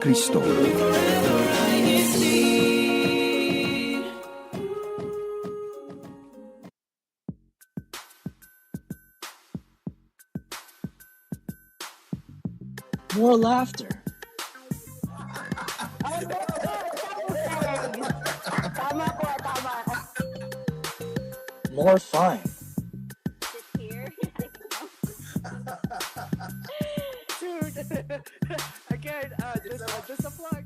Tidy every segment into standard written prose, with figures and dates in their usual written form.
Kristo. More laughter. Tama po, tama. More fun. Sit here. Dude, again, just a plug.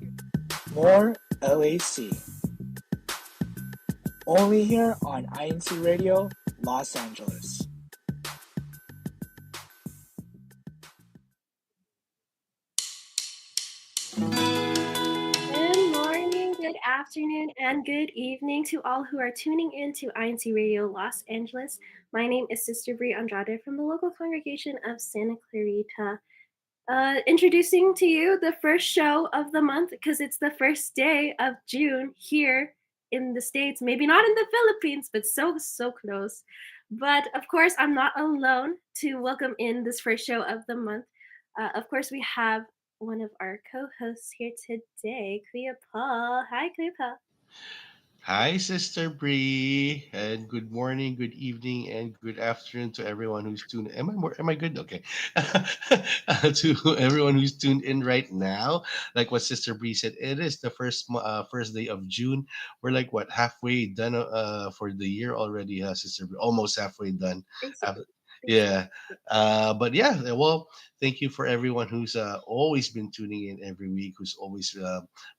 More LAC. Only here on INCRadio, Los Angeles. Good morning, good afternoon, and good evening to all who are tuning in to INCRadio Los Angeles. My name is Sister Brie Andrade from the local congregation of Santa Clarita. Introducing to you the first show of the month because it's the first day of June here in the States. Maybe not in the Philippines, but so close. But of course, I'm not alone to welcome in this first show of the month. Of course, we have one of our co-hosts here today, Kuya Paul. Hi, Kuya Paul. Hi, Sister Bree, and good morning, good evening, and good afternoon to everyone who's tuned. Am I good? Okay. To everyone who's tuned in right now, like what Sister Bree said, it is the first day of June. We're like what halfway done for the year already, Sister Bree. Almost halfway done. Uh, Basically, basically. yeah. But yeah, well, thank you for everyone who's always been tuning in every week, who's always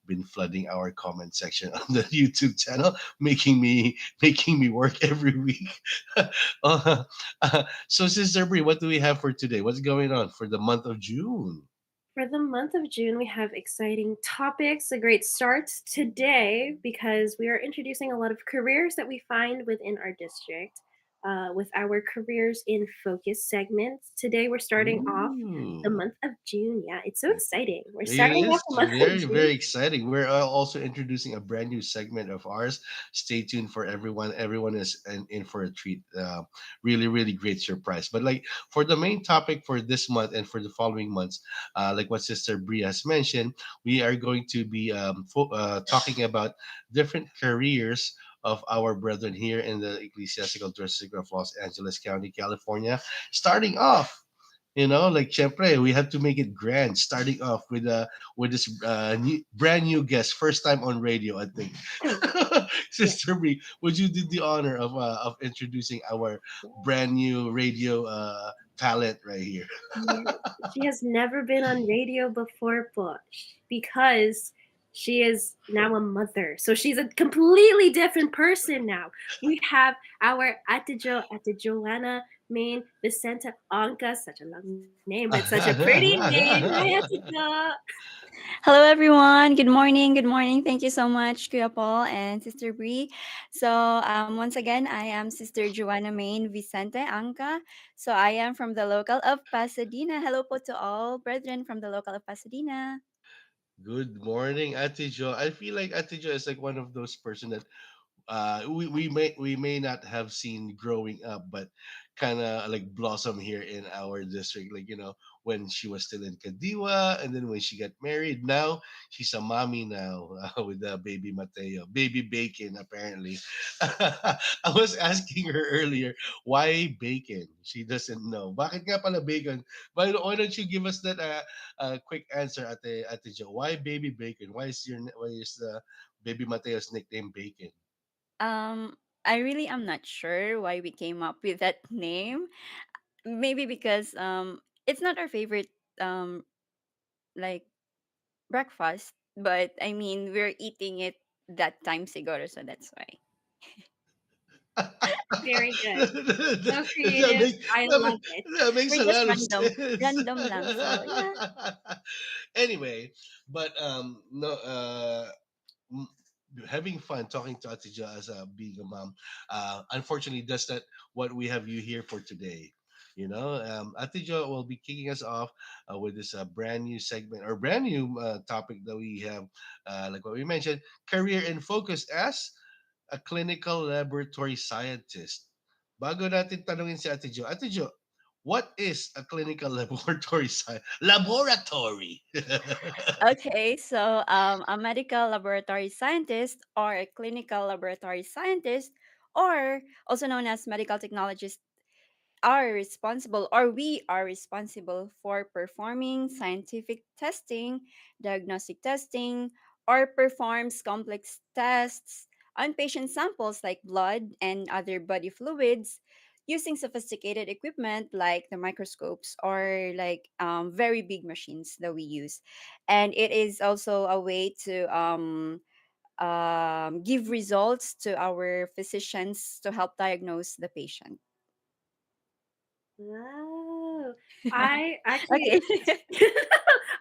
been flooding our comment section on the YouTube channel, making me work every week. uh, so, Sister Brie, what do we have for today? What's going on for the month of June? For the month of June, we have exciting topics, a great start today because we are introducing a lot of careers that we find within our district with our careers in focus segments. Today, we're starting off the Ooh. month of June. Yeah, it's so exciting. We're It starting off is the month of very, June. very exciting. We're also introducing a brand new segment of ours. Stay tuned for everyone. Everyone is in for a treat. Really, really great surprise. But like for the main topic for this month and for the following months, like what Sister Bria has mentioned, we are going to be talking about different careers of our brethren here in the Ecclesiastical District of Los Angeles County, California. Starting off, like syempre, we have to make it grand. Starting off with this brand new guest, first time on radio, I think. Yeah. Sister Brie, would you do the honor of introducing our brand new radio talent right here? Yeah, she has never been on radio before, but because she is now a mother, so she's a completely different person now. We have our Ate Joanna Main Vicenta Anca, such a long name, but such a pretty name. Hi, Ate Jo. Hello, everyone. Good morning. Good morning. Thank you so much, Kuya Paul and Sister Bree. So, once again, I am Sister Joanna Main Vicente Anca. So, I am from the local of Pasadena. Hello po to all brethren from the local of Pasadena. Good morning, Ate Jo. I feel like Ate Jo is like one of those person that we may not have seen growing up, but kind of like blossom here in our district. Like when she was still in Kadiwa, and then when she got married, now she's a mommy now with the baby Mateo, baby Bacon. Apparently, I was asking her earlier why bacon. She doesn't know. Bakit nga pala bacon? Why don't you give us that quick answer, Ate Jo? Why baby Bacon? Why is the baby Mateo's nickname Bacon? Um, I really am not sure why we came up with that name. Maybe because it's not our favorite um like breakfast, but I mean we're eating it that time siguro, so that's why. Very good. So that, creative. make, I that, love make- it. that makes We're a just lot of sense. random lang. So yeah. Anyway, but no, m- having fun talking to Atija as being a mom. Unfortunately, that's not what we have you here for today. Atija will be kicking us off with this brand new segment or brand new topic that we have, like what we mentioned, career in focus as a clinical laboratory scientist. Bago natin tanungin si Ate Jo, What is a clinical laboratory laboratory? Okay, so a medical laboratory scientist or a clinical laboratory scientist, or also known as medical technologist, are responsible or we are responsible for performing scientific testing, diagnostic testing, or performs complex tests on patient samples like blood and other body fluids using sophisticated equipment like the microscopes or like very big machines that we use. And it is also a way to give results to our physicians to help diagnose the patient. Oh, I actually Okay.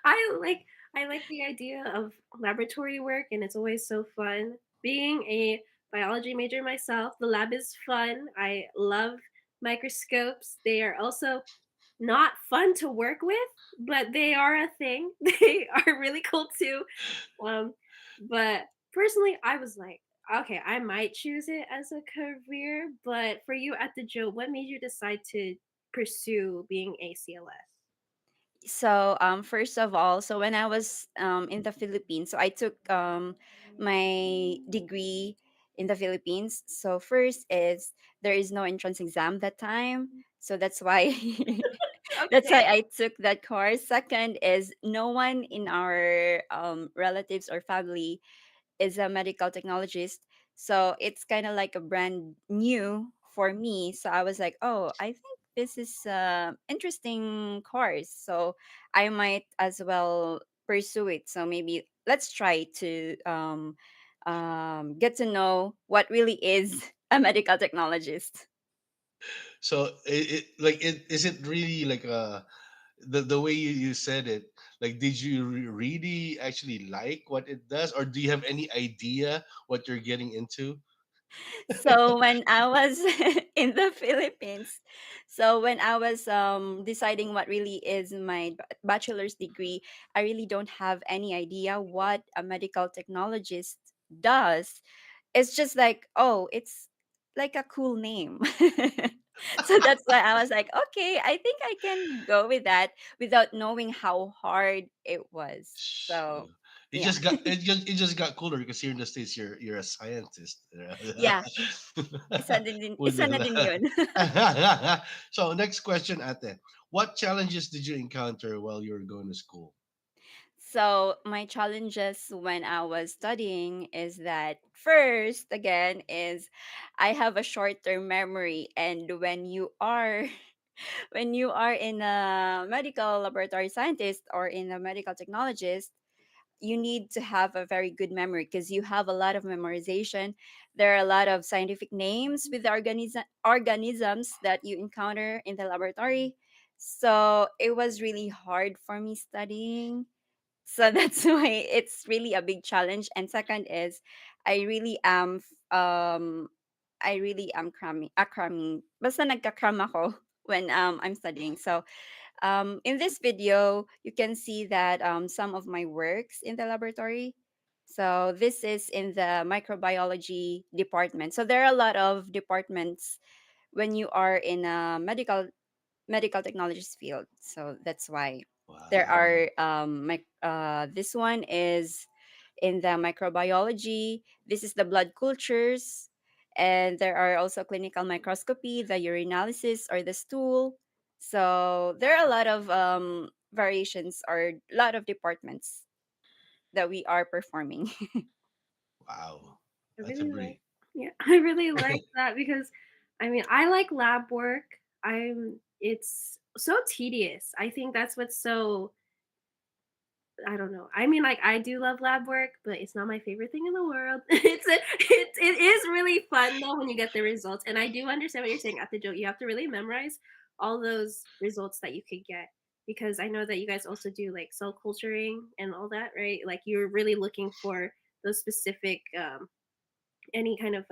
I like I like the idea of laboratory work, and it's always so fun. Being a biology major myself, the lab is fun. I love microscopes. They are also not fun to work with, but they are a thing. They are really cool too. Um, but personally, I was like, okay, I might choose it as a career. But for you at the Joe, what made you decide to pursue being ACLS? So first of all, so when I was in the Philippines, so I took my degree in the Philippines. So first is there is no entrance exam that time, so that's why that's why Okay. I took that course. Second is no one in our relatives or family is a medical technologist. So it's kind of like a brand new for me. So I was like, oh, I think this is a interesting course. So I might as well pursue it. So maybe let's try to get to know what really is a medical technologist. So is it really like the way you said it, like did you really actually like what it does, or do you have any idea what you're getting into? So when I was in the Philippines, so when I was deciding what really is my bachelor's degree, I really don't have any idea what a medical technologist does. It's just like, oh, it's like a cool name. So that's why I was like, okay, I think I can go with that without knowing how hard it was. So So it yeah. just got it just got cooler because here in the States you're a scientist. Yeah. With Isa na the- din yun. so next question, Ate. What challenges did you encounter while you were going to school? So my challenges when I was studying is that first again is I have a short-term memory, and when you are when you are in a medical laboratory scientist or in a medical technologist, you need to have a very good memory because you have a lot of memorization. There are a lot of scientific names with the organisms that you encounter in the laboratory. So it was really hard for me studying, so that's why it's really a big challenge. And second is I really am I really am cramming. Basta nagka-cram ako when I'm studying. So in this video you can see that some of my works in the laboratory. So this is in the microbiology department. So there are a lot of departments when you are in a medical technologies field. So that's why there Wow. are this one is in the microbiology. This is the blood cultures, and there are also clinical microscopy, the urinalysis or the stool. So there are a lot of variations or a lot of departments that we are performing. Wow. I That's a really like break. yeah, I really like that because I mean, I like lab work. It's so tedious. I think that's what's so I don't know. I mean, like I do love lab work, but it's not my favorite thing in the world. It is really fun though when you get the results, and I do understand what you're saying at the joke. You have to really memorize all those results that you could get because I know that you guys also do like cell culturing and all that, right? Like you're really looking for those specific any kind of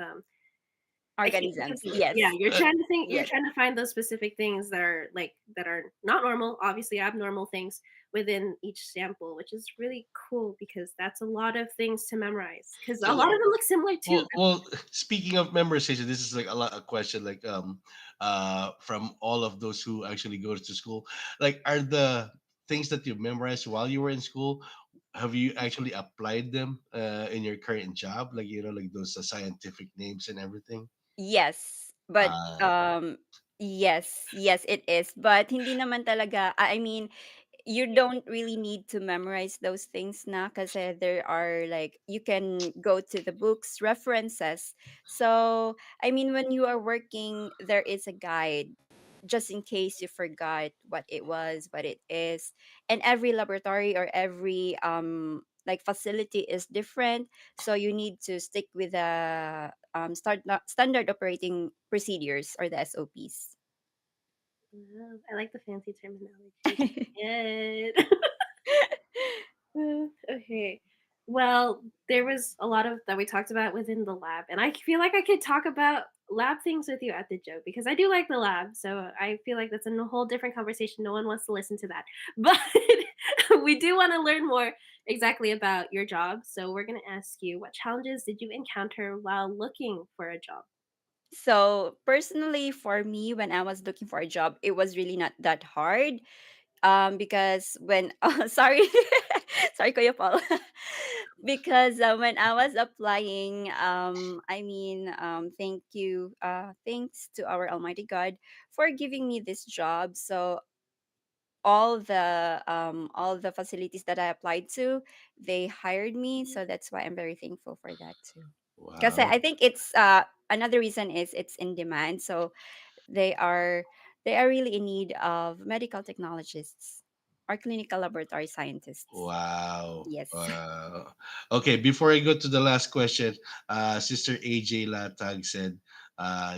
I can't think of organisms. the word. Yeah, Yes. you're trying to think. You're Yes. trying to find those specific things that are like that are not normal, obviously abnormal things within each sample, which is really cool because that's a lot of things to memorize. Because a lot So of them look similar too. well, speaking of memorization, this is like a question like from all of those who actually go to school. Like, are the things that you memorized while you were in school, have you actually applied them in your current job? Like, like those scientific names and everything. Yes. But Uh, yes, yes it is. But hindi naman talaga, I mean, you don't really need to memorize those things na kasi there are like you can go to the books references. So I mean when you are working there is a guide just in case you forgot what it was, what it is. And every laboratory or every like facility is different, so you need to stick with the standard operating procedures or the SOPs. I like the fancy terminology. Good. Okay. Well, there was a lot of that we talked about within the lab, and I feel like I could talk about lab things with you at the Joe because I do like the lab. So I feel like that's a whole different conversation. No one wants to listen to that, but we do want to learn more exactly about your job. So we're going to ask you, what challenges did you encounter while looking for a job? So personally for me when I was looking for a job it was really not that hard, because when sorry sorry Kuya Paul because when I was applying, I mean, thanks to our Almighty God for giving me this job. So all the facilities that I applied to, they hired me. So that's why I'm very thankful for that too. Because wow. I think it's another reason is it's in demand. So they are they are really in need of medical technologists or clinical laboratory scientists. Wow. Yes. Okay, before I go to the last question, Sister AJ Latag said,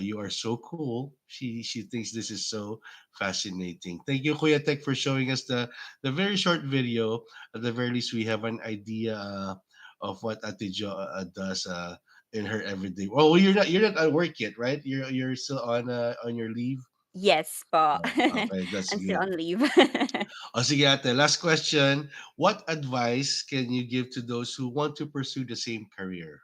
"You are so cool." She thinks this is so fascinating. Thank you, Kuya Tech, for showing us the very short video. At the very least, we have an idea of what Ate Jo does in her everyday. Oh, you're not at work yet, right? You're still on your leave. Yes, po. Okay, that's I'm still good. on leave. O sige ate, last question. What advice can you give to those who want to pursue the same career?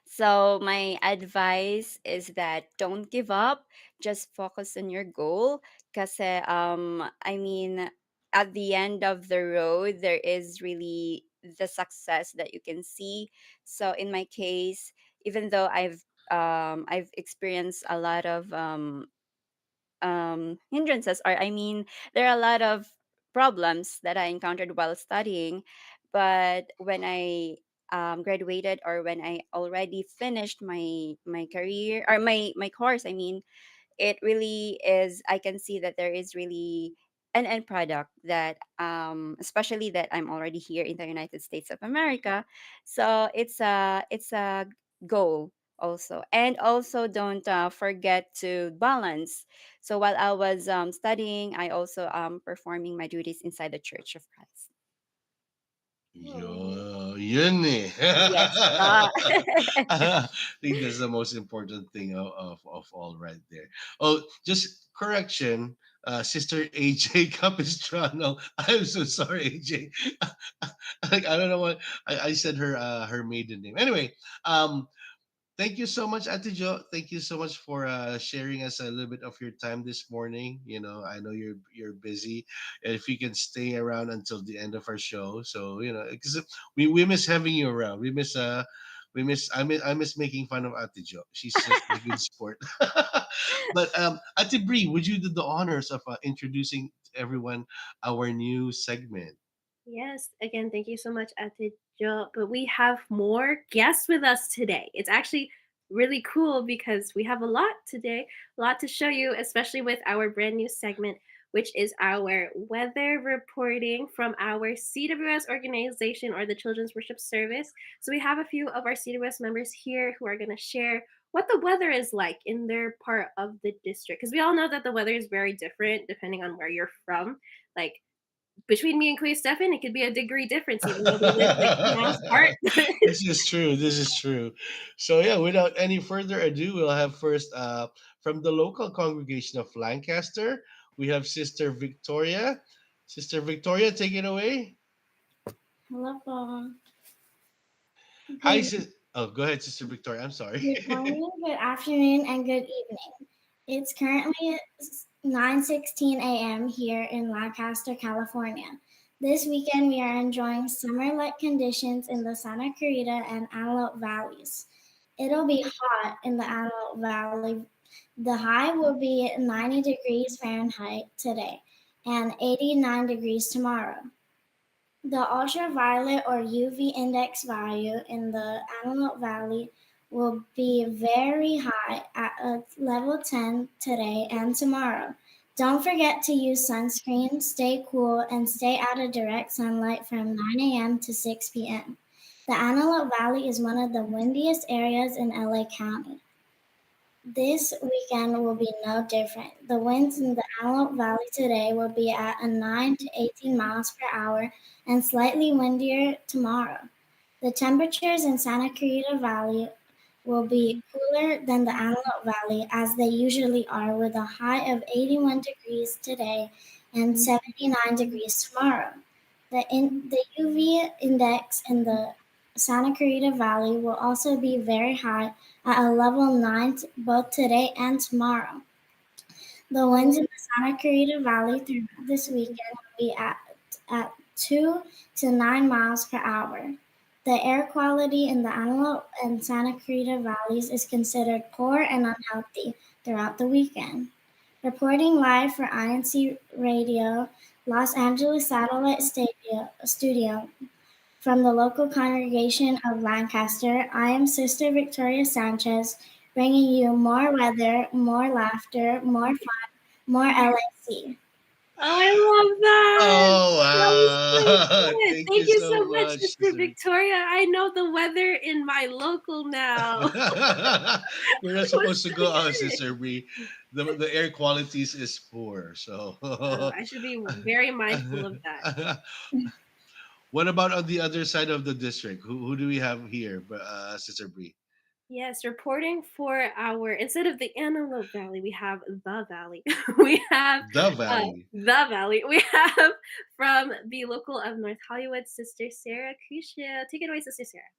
So my advice is that don't give up. Just focus on your goal. Kasi I mean at the end of the road there is really the success that you can see. So in my case, even though I've experienced a lot of hindrances, or I mean there are a lot of problems that I encountered while studying, but when I graduated or when I already finished my career or my course, I mean it really is, I can see that there is really an end product that especially that I'm already here in the United States of America. So it's a goal also. And also don't forget to balance. So while I was studying I also performing my duties inside the Church of Christ. Oh, Yun eh. Yes. I think that's the most important thing of all right there. Oh, just correction, Sister AJ Capistrano. I'm so sorry, AJ. Like, I don't know what I said her maiden name. Anyway, thank you so much, Ate Jo. Thank you so much for sharing us a little bit of your time this morning. I know you're busy, and if you can stay around until the end of our show, so because we miss having you around. I miss making fun of Ate Jo. She's just a good sport. But Ate Bree, would you do the honors of introducing to everyone our new segment? yes. Again, thank you so much, Ate Jo. But we have more guests with us today. It's actually really cool because we have a lot today, a lot to show you, especially with our brand new segment, which is our weather reporting from our CWS organization or the Children's Worship Service. So we have a few of our CWS members here who are going to share what the weather is like in their part of the district. Because we all know that the weather is very different depending on where you're from. Like between me and Quay Stefan, it could be a degree difference, even though we live like 2 miles apart. This is true. This is true. So yeah, without any further ado, we'll have first from the local congregation of Lancaster, we have Sister Victoria. Sister Victoria, take it away. Hello po. Hi, Good, sis. Oh, go ahead, Sister Victoria. I'm sorry. good morning, good afternoon, and good evening. It's currently 9:16 a.m. here in Lancaster, California. This weekend, we are enjoying summer-like conditions in the Santa Clarita and Antelope valleys. It'll be hot in the Antelope Valley. The high will be 90 degrees Fahrenheit today and 89 degrees tomorrow. The ultraviolet or UV index value in the Antelope Valley will be very high at a level 10 today and tomorrow. Don't forget to use sunscreen, stay cool, and stay out of direct sunlight from 9 a.m. to 6 p.m. The Antelope Valley is one of the windiest areas in LA County. This weekend will be no different. The winds in the Antelope Valley today will be at a 9 to 18 miles per hour and slightly windier tomorrow. The temperatures in Santa Clarita Valley will be cooler than the Antelope Valley as they usually are, with a high of 81 degrees today and 79 degrees tomorrow. The UV index in the Santa Clarita Valley will also be very high at a level 9 both today and tomorrow. The winds in the Santa Clarita Valley throughout this weekend will be at 2 to 9 miles per hour. The air quality in the Antelope and Santa Clarita Valleys is considered poor and unhealthy throughout the weekend. Reporting live for INC Radio, Los Angeles Studio, from the local congregation of Lancaster, I am Sister Victoria Sanchez, bringing you more weather, more laughter, more fun, more LAC. Oh, I love that. Oh That was so wow! good. Thank Thank you you so so much, much, Sister Sister. Victoria. I know the weather in my local now. We're not It was supposed to so go out, good. Sister Bree. The air qualities is poor. So, I should be very mindful of that. what about on the other side of the district? Who do we have here, Sister Bree? Yes, reporting for our instead of the Antelope Valley, we have the Valley. We have The Valley. the Valley. We have from the local of North Hollywood, Sister Sarah Crucia. Take it away, Sister Sarah.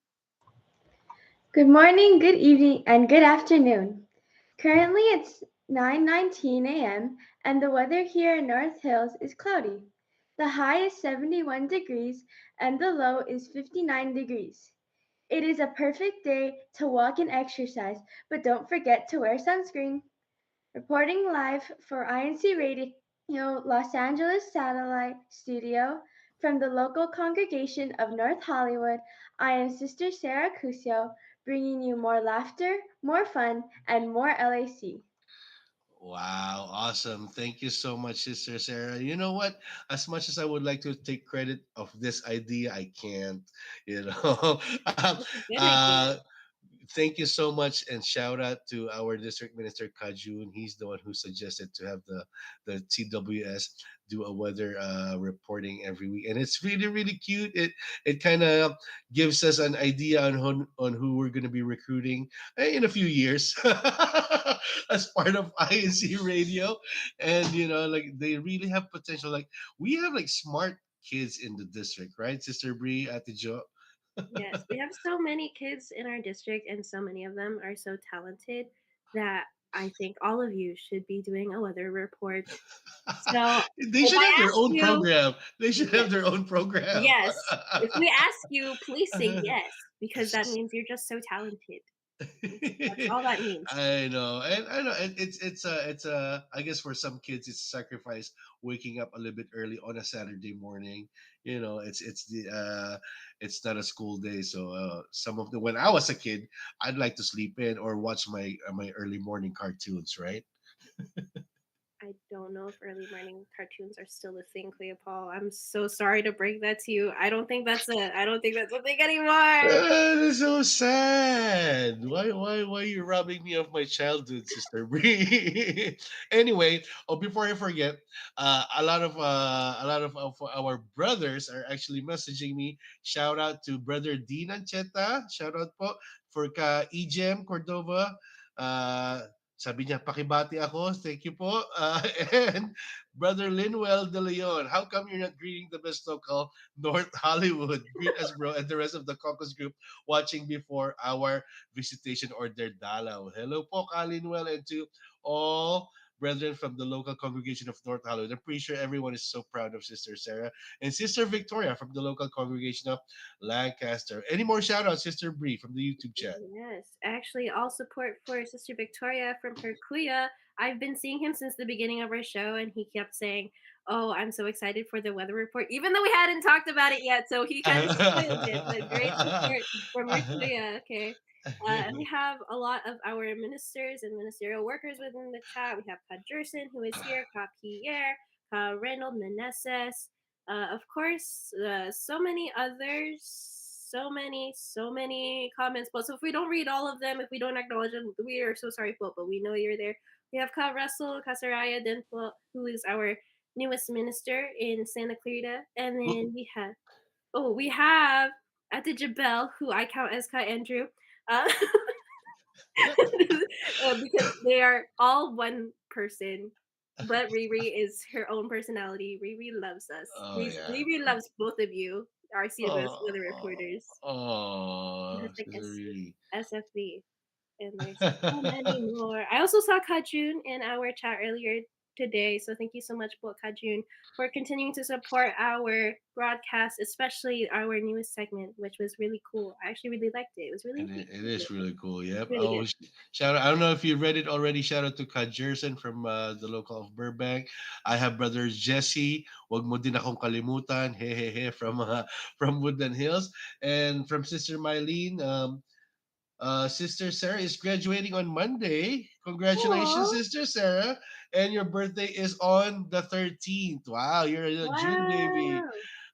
Good morning, good evening, and good afternoon. Currently it's 9:19 a.m. and the weather here in North Hills is cloudy. The high is 71 degrees and the low is 59 degrees. It is a perfect day to walk and exercise, but don't forget to wear sunscreen. Reporting live for INC Radio Los Angeles Satellite Studio from the local congregation of North Hollywood, I am Sister Sarah Cusio, bringing you more laughter, more fun, and more LAC. Wow, awesome. Thank you so much, Sister Sarah. You know what? As much as I would like to take credit of this idea, I can't. You know, That's a good idea. uh, thank you so much and shout out to our district minister Kajun. He's the one who suggested to have the TWS do a weather reporting every week, and it's really really cute. It kind of gives us an idea on who we're going to be recruiting in a few years as part of INC Radio, and like they really have potential. Like we have like smart kids in the district, right, Sister Bree at the job? Yes, we have so many kids in our district, and so many of them are so talented that I think all of you should be doing a weather report. So They if should I have their ask own you, program. They should yes, have their own program. yes, if we ask you, please say yes, because that means you're just so talented. That's all that means. I know, and I know, and it's I guess for some kids it's a sacrifice waking up a little bit early on a Saturday morning. It's not a school day, so some of the when I was a kid, I'd like to sleep in or watch my early morning cartoons, right? I don't know if early morning cartoons are still a thing, Clea Paul. I'm so sorry to break that to you. I don't think that's a thing anymore. That is so sad. Why are you robbing me of my childhood, Sister Bree? Anyway, before I forget, a lot of our brothers are actually messaging me. Shout out to brother Dean Ancheta. Shout out po for ka Ejem Cordova. Sabi niya, pakibati ako. Thank you po. And brother Linwell De Leon. How come you're not greeting the best local North Hollywood? Greet us, bro, and the rest of the caucus group watching before our visitation or their dalaw. Hello po, Kalinwell, and to all brethren from the local congregation of North Hollywood. I'm pretty sure everyone is so proud of Sister Sarah and Sister Victoria from the local congregation of Lancaster. Any more shout outs, Sister Bree from the YouTube chat? Yes, actually, all support for Sister Victoria from her kuya. I've been seeing him since the beginning of our show, and he kept saying, "Oh, I'm so excited for the weather report," even though we hadn't talked about it yet. So he kind of spoiled it. But great support from our kuya. Okay. And we have a lot of our ministers and ministerial workers within the chat. We have Ka Jerson, who is here, Ka Pierre, Ka Reynold Meneses, of course, so many others, so many comments. But so if we don't read all of them, if we don't acknowledge them, we are so sorry, po, but we know you're there. We have Ka Russell Casaraya Denpo, who is our newest minister in Santa Clarita, and then we have Ate Jabel, who I count as Ka Andrew. Uh, because they are all one person. But Riri is her own personality. Riri loves us. Oh yeah. Riri loves both of you, our CBS weather Oh, reporters. Hashtag Sister Bree. SFB. And there's so many more. I also saw Kajun in our chat earlier today. So thank you so much, Bo Kajun, for continuing to support our broadcast, especially our newest segment, which was really cool. I actually really liked it. It was really, And it is really cool. Yep. really Oh, good. shout out. I don't know if you read it already. Shout out to Ka Jerson from the local of Burbank. I have brothers Jesse. Wag mo din akong kalimutan. He he he from Woodland Hills. And from Sister Mylene. Sister Sarah is graduating on Monday. Congratulations, Oh, Sister Sarah. And your birthday is on the 13th. Wow, you're a June baby. wow.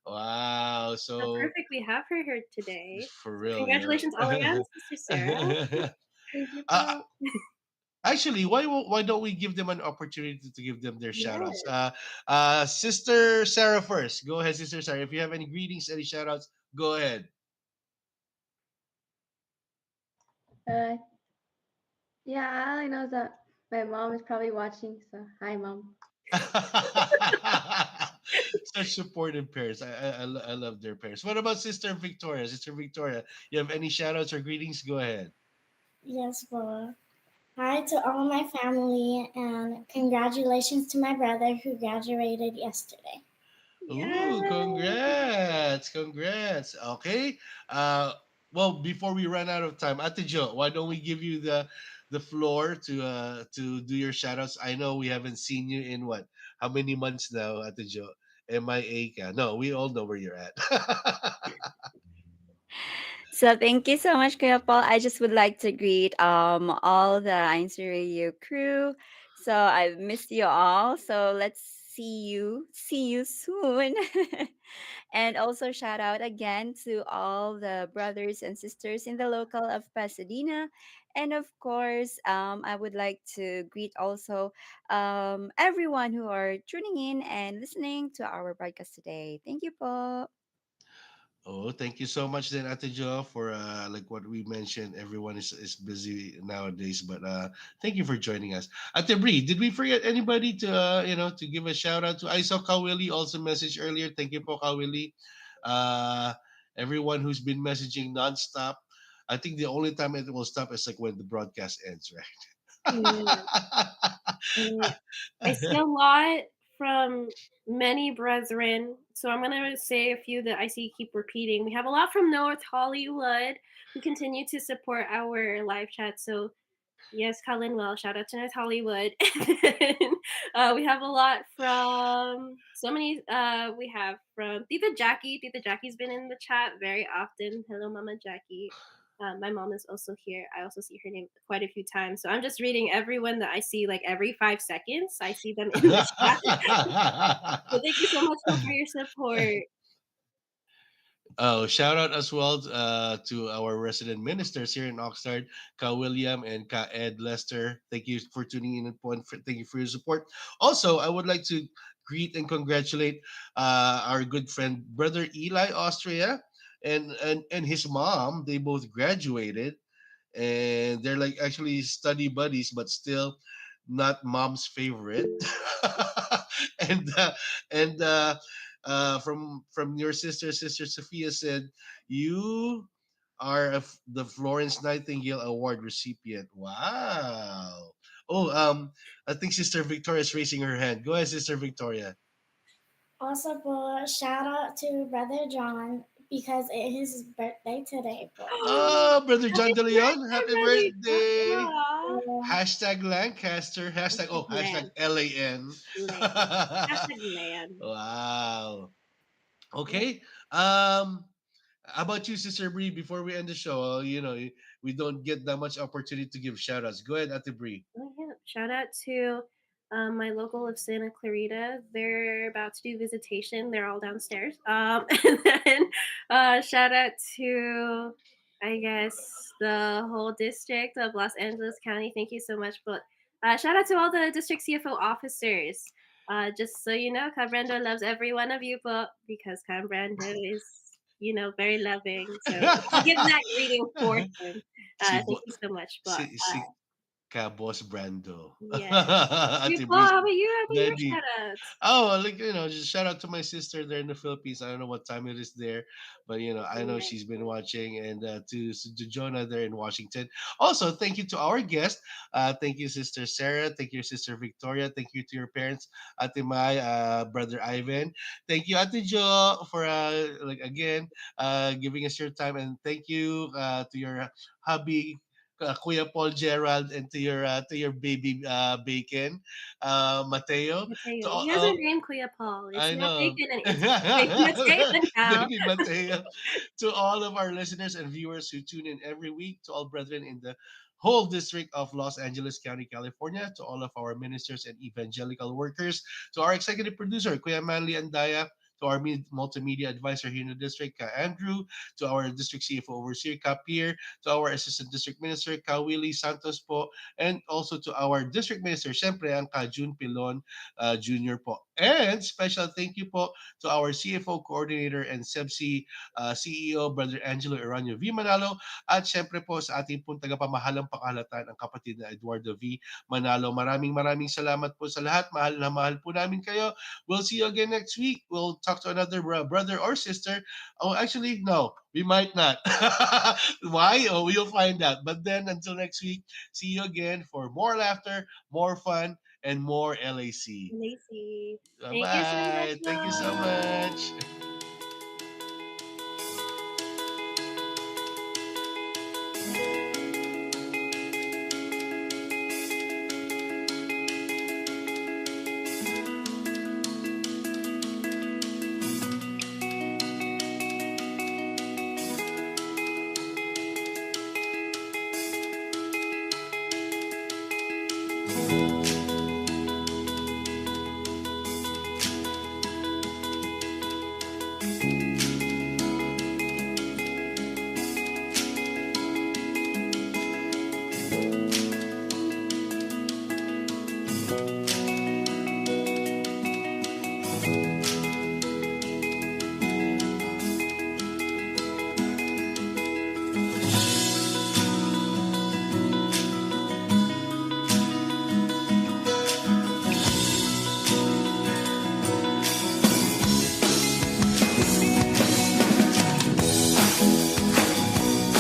Wow. So So perfect. We have her here today. for So real, congratulations all yeah. around, Sister Sarah. Thank you, uh, Paul. Actually, why don't we give them an opportunity to give them their shout outs? Yes. Sister Sarah first. Go ahead, Sister Sarah. If you have any greetings, any shout outs, go ahead. Uh, yeah, all I know is that my mom is probably watching, so hi, mom. Such supportive parents. I love their parents. What about Sister Victoria? Sister Victoria, you have any shout outs or greetings? Go ahead. Yes, Paul. Hi to all my family, and congratulations to my brother who graduated yesterday. Ooh, Yes. congrats. Congrats. Okay. Uh well, before we run out of time, Ate Jo, why don't we give you the floor to do your shout outs? I know we haven't seen you in what? How many months now, Ate Jo? MIA ka. No, we all know where you're at. So thank you so much, Kuya Paul. I just would like to greet all the INCRadio crew. So I've missed you all. So let's see you soon. And also shout out again to all the brothers and sisters in the local of Pasadena. And of course, I would like to greet also everyone who are tuning in and listening to our broadcast today. Thank you po. Oh, thank you so much then, Ate Jo, for like what we mentioned. Everyone is busy nowadays, but thank you for joining us. Ate Bree, did we forget anybody to to give a shout out to? I saw Kawili also message earlier. Thank you for Kawili. Uh, Everyone who's been messaging nonstop. I think the only time it will stop is like when the broadcast ends, Yeah. right? I see a lot from many brethren. So I'm going to say a few that I see keep repeating. We have a lot from North Hollywood who continue to support our live chat. So, yes, Colin Well, shout out to North Hollywood. We have a lot from so many. We have from Tita Jackie. Tita Jackie's been in the chat very often. Hello, Mama Jackie. My mom is also here. I also see her name quite a few times. So I'm just reading everyone that I see like every 5 seconds. I see them in the chat. So thank you so much for your support. Oh, shout out as well to our resident ministers here in Oxnard, Ka William and Ka Ed Lester. Thank you for tuning in and thank you for your support. Also, I would like to greet and congratulate our good friend Brother Eli Austria and his mom. They both graduated and they're like actually study buddies, but still not mom's favorite. and uh, and from your sister Sophia said you are the Florence Nightingale Award recipient. Wow. Oh, I think Sister Victoria is raising her hand. Go ahead, Sister Victoria. Also po, shout out to Brother John because it is his birthday today po. Oh, Brother John Happy De Leon, birthday, happy Brother birthday. John. So, Hashtag Lancaster. Hashtag, Hashtag oh, hashtag land. LAN. Land. Hashtag land. Wow. Yep. Okay. How about you, Sister Bree? Before we end the show, we don't get that much opportunity to give shout outs. Go ahead, Ate Bree. Oh, yeah. Shout out to my local of Santa Clarita. They're about to do visitation. They're all downstairs. And then shout out to, I guess, the whole district of Los Angeles County. Thank you so much. But shout out to all the district CFO officers. Just so you know, Cabrando loves every one of you, but because Cabrando is, very loving. So I'll give that greeting for him. si, Thank Bo- you so much. But si Ka Boss Brando. yeah. You, Ate Paul, Bree's how about you? How about your daddy. shout outs? Oh, like just shout out to my sister there in the Philippines. I don't know what time it is there, but I know Nice. she's been watching, and to Jonah there in Washington. Also, thank you to our guest. Thank you, Sister Sarah. Thank you, Sister Victoria. Thank you to your parents, Ate Mai, Brother Ivan. Thank you, Ate Jo, for like again giving us your time, and thank you to your hubby. Kuya Paul Gerald and to your baby Bacon Mateo to Mateo. all, He has a name, Kuya Paul. It's I not know. bacon and it's baby Mateo now. Baby Mateo. To all of our listeners and viewers who tune in every week, to all brethren in the whole district of Los Angeles County, California, to all of our ministers and evangelical workers, to our executive producer, Kuya Manly Andaya, to our multimedia advisor here in the district, Ka Andrew, to our district CFO overseer, Ka Pierre, to our assistant district minister, Ka Willie Santos po, and also to our district minister, syempre, ang Ka June Pilon, Jr. po. And special thank you po to our CFO coordinator and CEBSI CEO, Brother Angelo Eranio V. Manalo. At syempre po sa ating pong tagapamahalang pakalatan, ang kapatid na Eduardo V. Manalo. Maraming maraming salamat po sa lahat. Mahal na mahal po namin kayo. We'll see you again next week. We'll talk to another brother or sister. Oh, actually, no. We might not. Why? Oh, we'll find out. But then, until next week, see you again for more laughter, more fun, and more LAC. Lacey. Bye Thank you so much, bye. Thank you so y'all. much.